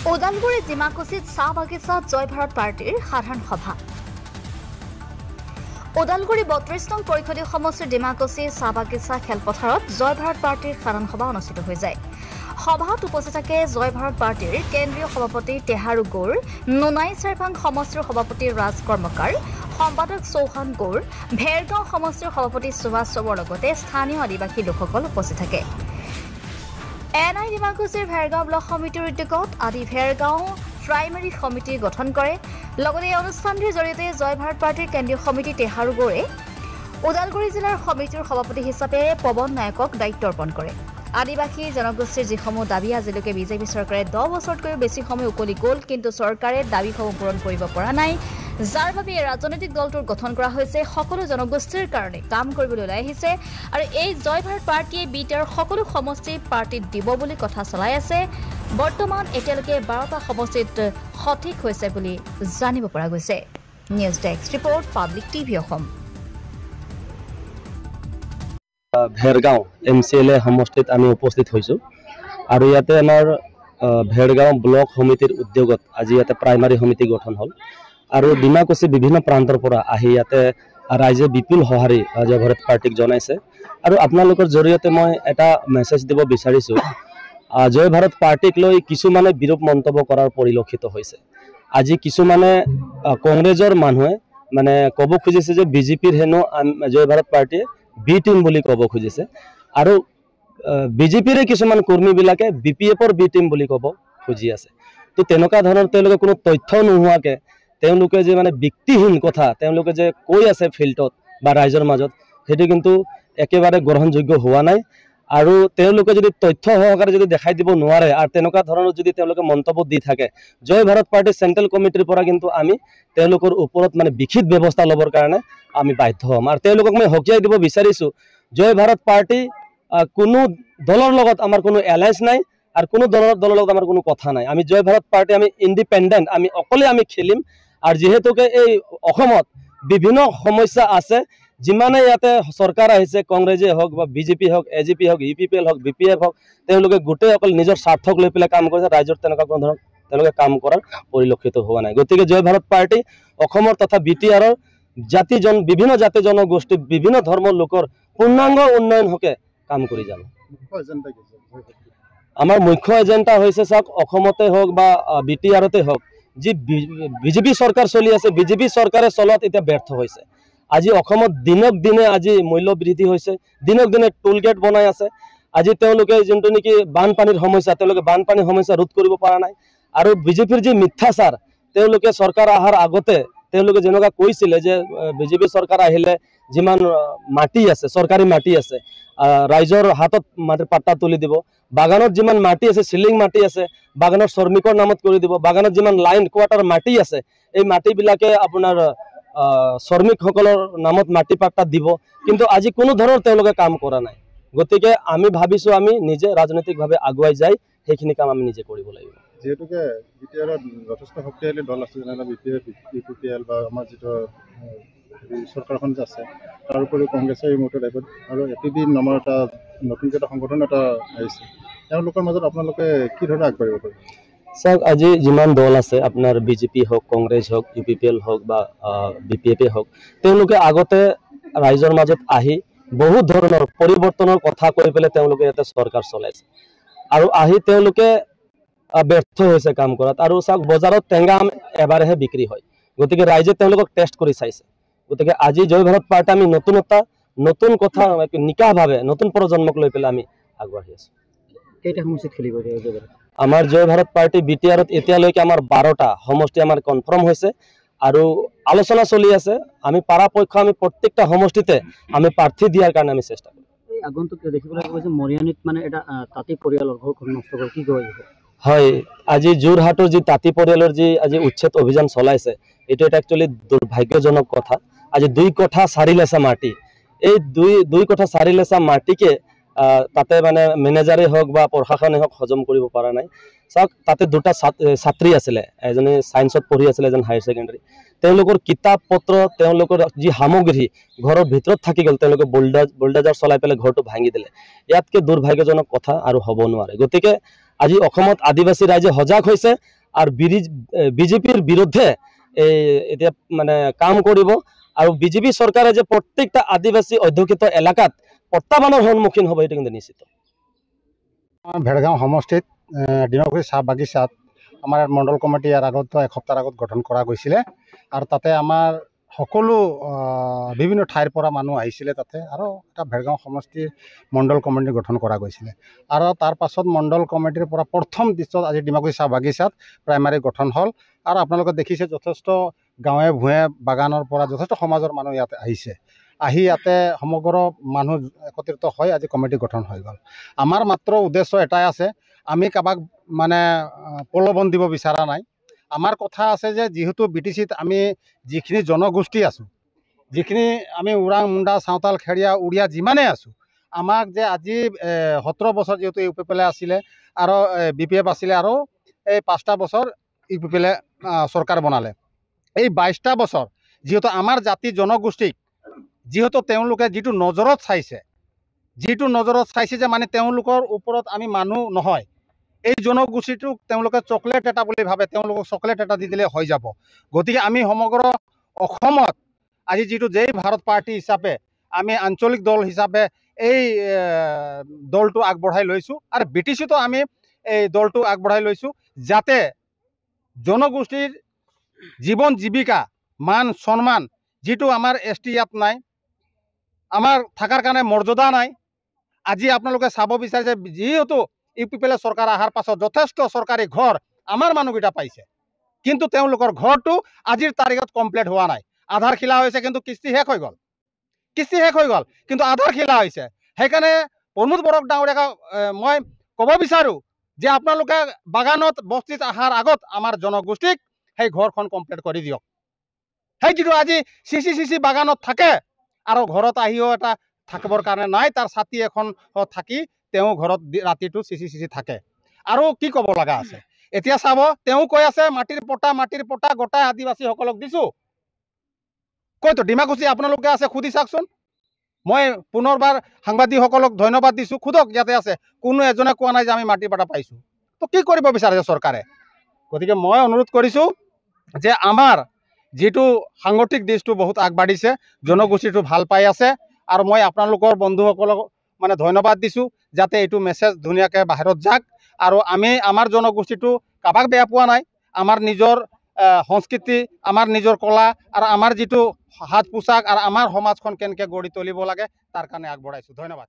ওদালগুৰি ডিমাকুছিত চাহ বাগিচাত জয় ভাৰত পাৰ্টিৰ সাধাৰণ সভা। ওদালগুৰি ৩২ নং পৰিষদীয় সমষ্টিৰ ডিমাকুছি চাহ বাগিচা খেলপথাৰত জয় ভাৰত পাৰ্টিৰ সাধাৰণ সভা অনুষ্ঠিত হৈ যায়। সভাত উপস্থিত থাকে জয় ভাৰত পাৰ্টিৰ কেন্দ্ৰীয় সভাপতি টেহাৰু গৌৰ, নোনাই চাৰভাং সমষ্টিৰ সভাপতি ৰাজ কৰ্মকাৰ, সম্পাদক চৌহান গৌৰ, ভেৰগাঁও সমষ্টিৰ সভাপতি সুভাষ চবৰ লগতে স্থানীয় আদিবাসী লোকসকল উপস্থিত থাকে। এনআই ডিমাকুছিৰ ভেৰগাঁও ব্লক সমিতিৰ উদ্যোগত আদি ভেৰগাঁও প্ৰাইমেৰী সমিতি গঠন কৰে। লগতে এই অনুষ্ঠানটিৰ জৰিয়তে জয় ভাৰত পাৰ্টিৰ কেন্দ্ৰীয় সমিতি টেহাৰু গৌৰে ওদালগুৰি জিলাৰ সমিতিৰ সভাপতি হিচাপে পৱন নায়কক দায়িত্ব অৰ্পণ কৰে। আদিবাসী জনগোষ্ঠীৰ যিসমূহ দাবী আজিলৈকে বিজেপি চৰকাৰে 10 বছৰতকৈও বেছি সময় উকলি গ'ল, কিন্তু চৰকাৰে দাবীসমূহ পূৰণ কৰিব পৰা নাই, যাৰ বাবে ৰাজনৈতিক দলটোৰ গঠন কৰা হৈছে। সকলো জনগোষ্ঠীৰ কাৰণে কাম কৰিবলৈ ওলাই আহিছে আৰু এই জয় ভাৰত পাৰ্টিয়ে বিটাৰ সকলো সমষ্টি পাৰ্টিত দিব বুলি কথা চলাই আছে। বৰ্তমান এতিয়ালৈকে 12টা সমষ্টিত সঠিক হৈছে বুলি জানিব পৰা গৈছে। News desk report, public TV Assam. Bhergaon MCLA সমষ্টিত আমি উপস্থিত হৈছোঁ আৰু ইয়াতে আমাৰ ভেৰগাঁও ব্লক সমিতিৰ উদ্যোগত আজি ইয়াতে প্ৰাইমাৰী সমিতি গঠন হ'ল আৰু ডিমাকুছি বিভিন্ন প্ৰান্তৰ পৰা আহি ইয়াতে ৰাইজে বিপুল সঁহাৰি জয় ভাৰত পাৰ্টিক জনাইছে। আৰু আপোনালোকৰ জৰিয়তে মই এটা মেছেজ দিব বিচাৰিছোঁ, জয় ভাৰত পাৰ্টিক লৈ কিছুমানে বিৰূপ মন্তব্য কৰাৰ পৰিলক্ষিত হৈছে। আজি কিছুমানে কংগ্ৰেছৰ মানুহে মানে ক'ব খুজিছে যে বিজেপিৰ হেনো জয় ভাৰত পাৰ্টিয়ে বি টিম বুলি ক'ব খুজিছে আৰু বিজেপিৰে কিছুমান কৰ্মীবিলাকে BPFৰ বি টিম বুলি ক'ব খুজি আছে। তো তেনেকুৱা ধৰণৰ তেওঁলোকে কোনো তথ্য নোহোৱাকে তেওঁলোকে যে মানে ব্যক্তিহীন কথা তেওঁলোকে যে কৈ আছে ফিল্ডত বা ৰাইজৰ মাজত, সেইটো কিন্তু একেবাৰে গ্ৰহণযোগ্য হোৱা নাই। আৰু তেওঁলোকে যদি তথ্য সহকাৰে যদি দেখাই দিব নোৱাৰে আৰু তেনেকুৱা ধৰণৰ যদি তেওঁলোকে মন্তব্য দি থাকে, জয় ভাৰত পাৰ্টি চেণ্ট্ৰেল কমিটিৰ পৰা কিন্তু আমি তেওঁলোকৰ ওপৰত মানে বিহিত ব্যৱস্থা ল'বৰ কাৰণে আমি বাধ্য হ'ম। আৰু তেওঁলোকক মই সকীয়াই দিব বিচাৰিছোঁ, জয় ভাৰত পাৰ্টি কোনো দলৰ লগত আমাৰ কোনো এলায়েন্স নাই আৰু কোনো দলৰ লগত আমাৰ কোনো কথা নাই। আমি জয় ভাৰত পাৰ্টি আমি ইণ্ডিপেণ্ডেণ্ট, আমি অকলে আমি খেলিম। আৰু যিহেতুকে এই অসমত বিভিন্ন সমস্যা আছে, যিমানে ইয়াতে চৰকাৰ আহিছে, কংগ্ৰেছে হওক বা বিজেপি হওক, AGP হওক, UPPL হওক, BPF হওক, তেওঁলোকে গোটেই অকল নিজৰ স্বাৰ্থক লৈ পেলাই কাম কৰিছে, ৰাইজৰ তেনেকুৱা কোনো ধৰণৰ তেওঁলোকে কাম কৰাৰ পৰিলক্ষিত হোৱা নাই। গতিকে জয় ভাৰত পাৰ্টি অসমৰ তথা BTRৰ বিভিন্ন জাতি জনগোষ্ঠী বিভিন্ন ধৰ্মৰ লোকৰ পূৰ্ণাংগ উন্নয়ন হকে কাম কৰি যাব। আমাৰ মুখ্য এজেণ্ডা হৈছে চাওক, অসমতে হওক বা BTRতে হওক, যি বিজেপি চৰকাৰ চলি আছে, বিজেপি চৰকাৰে চলোৱাত এতিয়া ব্যৰ্থ হৈছে। আজি অসমত দিনক দিনে আজি মূল্য বৃদ্ধি হৈছে, দিনক দিনে টোল গেট বনাই আছে। আজি তেওঁলোকে যোনটো নেকি বানপানীৰ সমস্যা, তেওঁলোকে বানপানীৰ সমস্যা ৰোধ কৰিব পৰা নাই। আৰু বিজেপিৰ যি মিথ্যাচাৰ, তেওঁলোকে চৰকাৰ অহাৰ আগতে তেওঁলোকে যেনেকুৱা কৈছিলে যে বিজেপি চৰকাৰ আহিলে যিমান মাটি আছে, চৰকাৰী মাটি আছে, ৰাইজৰ হাতত মাটিৰ পাট্টা তুলি দিব, বাগানত যিমান মাটি আছে, চিলিং মাটি আছে, বাগানৰ শ্ৰমিকৰ নামত কৰি দিব, বাগানত যিমান লাইন কোৱাৰ্টাৰ মাটি আছে, এই মাটিবিলাকে আপোনাৰ শ্ৰমিকসকলৰ নামত মাটি পাট্টা দিব। কিন্তু আজি কোনো ধৰণৰ তেওঁলোকে কাম কৰা নাই। গতিকে আমি ভাবিছোঁ আমি নিজে ৰাজনৈতিকভাৱে আগুৱাই যাই সেইখিনি কাম আমি নিজে কৰিব লাগিব। যিহেতুকে BTRত যথেষ্ট শক্তিশালী দল আছে, যেনে BPF, UPPL বা আমাৰ যিটো চৰকাৰখন যে আছে, তাৰ উপৰিও কংগ্ৰেছে এই মুহূৰ্তত আহিব আৰু APB নামৰ এটা নতুনকৈ এটা সংগঠন এটা আহিছে, তেওঁলোকৰ মাজত আপোনালোকে কি ধৰণে আগবাঢ়িব পাৰিব? চাওক, আজি যিমান দল আছে, আপোনাৰ BJP হওক, কংগ্ৰেছ হওক, UPPL হওক বা BPF হওক, তেওঁলোকে আগতে ৰাইজৰ মাজত আহি বহুত ধৰণৰ পৰিৱৰ্তনৰ কথা কৈ পেলাই তেওঁলোকে ইয়াতে চৰকাৰ চলাইছে আৰু আহি তেওঁলোকে ব্যৰ্থ হৈছে কাম কৰাত। আৰু চাওক, বজাৰত টেঙা আম এবাৰহে বিক্ৰী হয়, গতিকে ৰাইজে তেওঁলোকক টেষ্ট কৰি চাইছে। গতিকে আজি জয় ভাৰত পাৰ্টি আমি নতুনতা, নতুন কথা নিকাভাৱে নতুন প্ৰজন্মক লৈ পেলাই আমি আগবাঢ়ি আছোঁ। কেইটা সমষ্টিত খেলিব আমাৰ জয় ভাৰত পাৰ্টি BTRত এতিয়ালৈকে আমাৰ 12টা সমষ্টি আমাৰ কনফাৰ্ম হৈছে আৰু আলোচনা চলি আছে। আমি পৰাপক্ষ আমি প্ৰত্যেকটা সমষ্টিতে আমি প্ৰাৰ্থী দিয়াৰ কাৰণে আমি চেষ্টা কৰিম। আগন্তুক দেখিবলৈ পাইছে মৰিয়ানীত মানে এটা তাঁতী পৰিয়ালৰ ঘৰখন নষ্ট কৰে, কি কয়? হয়, আজি যোৰহাটৰ যি তাঁতী পৰিয়ালৰ যি আজি উচ্ছেদ অভিযান চলাইছে, এইটো এটা একচুৱেলি দুৰ্ভাগ্যজনক কথা। আজি 2 কঠা 4 লেচা মাটি, এই দুই কঠা 4 লেচা মাটিকে তাতে মানে মেনেজাৰে হওক বা প্ৰশাসনে হওক হজম কৰিব পৰা নাই। চাওক, তাতে 2টা ছাত্ৰী আছিলে, এজনী ছায়েন্সত পঢ়ি আছিলে, এজন হায়াৰ ছেকেণ্ডাৰী। তেওঁলোকৰ কিতাপ পত্ৰ, তেওঁলোকৰ যি সামগ্ৰী ঘৰৰ ভিতৰত থাকি গ'ল, তেওঁলোকে বুলডোজাৰ চলাই পেলাই ঘৰটো ভাঙি দিলে। ইয়াতকৈ দুৰ্ভাগ্যজনক কথা আৰু হ'ব নোৱাৰে। গতিকে আজি অসমত আদিবাসী ৰাইজে সজাগ হৈছে আৰু বিজেপিৰ বিৰুদ্ধে এতিয়া মানে কাম কৰিব আৰু বিজেপি চৰকাৰে যে প্ৰত্যেকটা আদিবাসী অধ্যুষিত এলেকাত প্ৰত্যাহ্বানৰ সন্মুখীন হ'ব সেইটো কিন্তু নিশ্চিত। ভেৰগাঁও সমষ্টিত ডিমাকুছী চাহ বাগিচাত আমাৰ মণ্ডল কমিটি ইয়াৰ আগত এসপ্তাহৰ আগত গঠন কৰা গৈছিলে আৰু তাতে আমাৰ সকলো বিভিন্ন ঠাইৰ পৰা মানুহ আহিছিলে তাতে আৰু এটা ভেৰগাঁও সমষ্টিৰ মণ্ডল কমিটি গঠন কৰা গৈছিলে আৰু তাৰ পাছত মণ্ডল কমিটিৰ পৰা প্ৰথম দৃশ্যত আজি ডিমাকুছী চাহ বাগিচাত প্ৰাইমাৰী গঠন হ'ল আৰু আপোনালোকে দেখিছে যথেষ্ট গাঁৱে ভূঞে বাগানৰ পৰা যথেষ্ট সমাজৰ মানুহ ইয়াতে আহিছে আহি ইয়াতে সমগ্ৰ মানুহ একত্ৰিত হৈ আজি কমিটি গঠন হৈ গ'ল। আমাৰ মাত্ৰ উদ্দেশ্য এটাই আছে, আমি কাৰোবাক মানে প্ৰলোভন দিব বিচৰা নাই। আমাৰ কথা আছে যে যিহেতু BTCত আমি যিখিনি জনগোষ্ঠী আছোঁ, যিখিনি আমি ওৰাং মুণ্ডা চাওতাল খেৰীয়া উৰিয়া যিমানেই আছোঁ, আমাক যে আজি 17 বছৰ যিহেতু UPPL আছিলে আৰু BPF আছিলে আৰু এই 5টা বছৰ UPPL চৰকাৰ বনালে, এই 22টা বছৰ যিহেতু আমাৰ জাতি জনগোষ্ঠীক যিহেতু তেওঁলোকে যিটো নজৰত চাইছে যে মানে তেওঁলোকৰ ওপৰত আমি মানুহ নহয়, এই জনগোষ্ঠীটোক তেওঁলোকে চকলেট এটা বুলি ভাবে, তেওঁলোকক চকলেট এটা দি দিলে হৈ যাব। গতিকে আমি সমগ্ৰ অসমত আজি যিটো জয় ভাৰত পাৰ্টি হিচাপে আমি আঞ্চলিক দল হিচাপে এই দলটো আগবঢ়াই লৈছোঁ আৰু BTCতো আমি এই দলটো আগবঢ়াই লৈছোঁ যাতে জনগোষ্ঠীৰ জীৱন জীৱিকা মান সন্মান যিটো আমাৰ ST ইয়াত নাই, আমাৰ থাকাৰ কাৰণে মৰ্যাদা নাই। আজি আপোনালোকে চাব বিচাৰিছে যিহেতু UPPL চৰকাৰ অহাৰ পাছত যথেষ্ট চৰকাৰী ঘৰ আমাৰ মানুহকেইটা পাইছে, কিন্তু তেওঁলোকৰ ঘৰটো আজিৰ তাৰিখত কমপ্লিট হোৱা নাই। আধাৰশিলা হৈছে কিন্তু কিস্তি শেষ হৈ গ'ল, কিন্তু আধাৰশিলা হৈছে। সেইকাৰণে প্ৰমোদ বড়ক ডাঙৰীয়াক মই ক'ব বিচাৰোঁ যে আপোনালোকে বাগানত বস্তিত অহাৰ আগত আমাৰ জনগোষ্ঠীক সেই ঘৰখন কমপ্লিট কৰি দিয়ক। সেই যিটো আজি চিচি বাগানত থাকে আৰু ঘৰত আহিও এটা থাকিবৰ কাৰণে নাই, তাৰ ছাতি এখন থাকি তেওঁ ঘৰত ৰাতিটো চিচি থাকে। আৰু কি ক'ব লগা আছে এতিয়া চাব, তেওঁ কৈ আছে মাটিৰ পটা গোটাই আদিবাসীসকলক দিছোঁ। কৈতো ডিমাকুছী আপোনালোকে আছে, সুধি চাওকচোন। মই পুনৰবাৰ সাংবাদিকসকলক ধন্যবাদ দিছোঁ, সোধক ইয়াতে আছে, কোনো এজনে কোৱা নাই যে আমি মাটিৰ পটা পাইছোঁ। তো কি কৰিব বিচাৰিছে চৰকাৰে? গতিকে মই অনুৰোধ কৰিছোঁ যে আমাৰ যিটো সাংগঠনিক দিশটো বহুত আগবাঢ়িছে, জনগোষ্ঠীটো ভাল পাই আছে আৰু মই আপোনালোকৰ বন্ধুসকলক মানে ধন্যবাদ দিছোঁ যাতে এইটো মেছেজ ধুনীয়াকৈ বাহিৰত যাওক আৰু আমি আমাৰ জনগোষ্ঠীটো কাৰোবাক বেয়া পোৱা নাই। আমাৰ নিজৰ সংস্কৃতি, আমাৰ নিজৰ কলা আৰু আমাৰ যিটো সাজ পোছাক আৰু আমাৰ সমাজখন কেনেকৈ গঢ়ি তুলিব লাগে তাৰ কাৰণে আগবঢ়াইছোঁ। ধন্যবাদ।